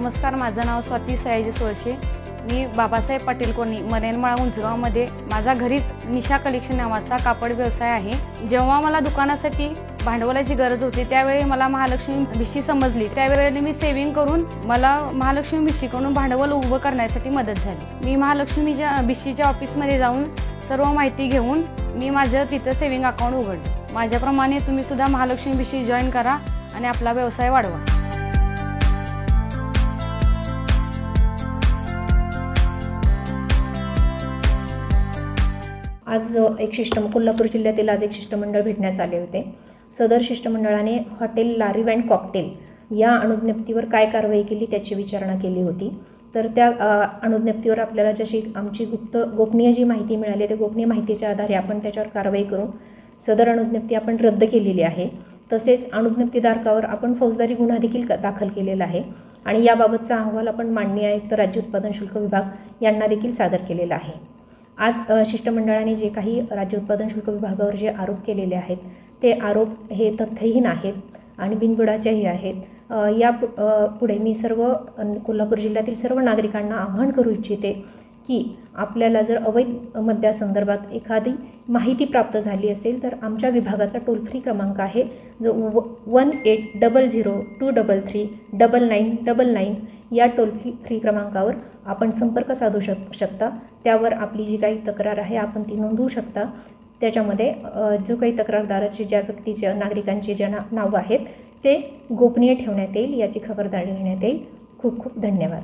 नमस्कार, माझं नाव स्वाती सयाजी सोळशे। मी बाबासाहेब पाटील कॉलनी मनेनमाळा उंचगावमध्ये माझा घरीच निशा कलेक्शन नावाचा कापड व्यवसाय आहे। जेव्हा मला दुकानासाठी भांडवलाची गरज होती त्यावेळी मला महालक्ष्मी भिशी समजली। त्यावेळी मी सेव्हिंग करून मला महालक्ष्मी भिशीकडून भांडवल उभं करण्यासाठी मदत झाली। मी महालक्ष्मीच्या भिशीच्या ऑफिसमध्ये जाऊन सर्व माहिती घेऊन मी माझं तिथं सेव्हिंग अकाउंट उघडलं। माझ्याप्रमाणे तुम्ही सुद्धा महालक्ष्मी भिशी जॉईन करा आणि आपला व्यवसाय वाढवा। आज कोल्हापूर जिल्ह्यातील एक शिष्टमंडळ भेटण्यास आले होते। सदर शिष्टमंडळाने हॉटेल लारीव अँड कॉकटेल या अणुज्ञप्तीवर काय कारवाई केली त्याची विचारणा केली होती। तर त्या अणुज्ञप्तीवर आपल्याला जशी आमची गोपनीय जी माहिती मिळाली त्या गोपनीय माहितीच्या आधारे आपण त्याच्यावर कारवाई करून सदर अणुज्ञप्ती आपण रद्द केलेली आहे। तसेच अणुज्ञप्तीधारकावर आपण फौजदारी गुन्हा देखील दाखल केलेला आहे आणि याबाबतचा अहवाल आपण माननीय आयुक्त राज्य उत्पादन शुल्क विभाग यांना देखील सादर केलेला आहे। आज शिष्टमंडळाने जे काही राज्य उत्पादन शुल्क विभागावर जे आरोप केलेले आहेत ते आरोप हे तथ्यहीन आहेत आणि बिनबुडाचेही आहेत। पुढे मी सर्व कोल्हापूर जिल्ह्यातील सर्व नागरिकांना आवाहन करू इच्छिते की आपल्याला जर अवैध मद्यासंदर्भात एखादी माहिती प्राप्त झाली असेल तर आमच्या विभागाचा टोल फ्री क्रमांक आहे जो 1800-233-9999 या टोल फ्री क्रमांकावर आपण संपर्क साधू शकता। त्यावर आपली जी काही तक्रार आहे आपण ती नोंदवू शकता। त्याच्यामध्ये जो काही तक्रारदाराचे ज्या व्यक्तीचे नागरिकांचे ज्या नावं आहेत ते गोपनीय ठेवण्यात येईल याची खबरदारी घेण्यात येईल। खूप खूप धन्यवाद।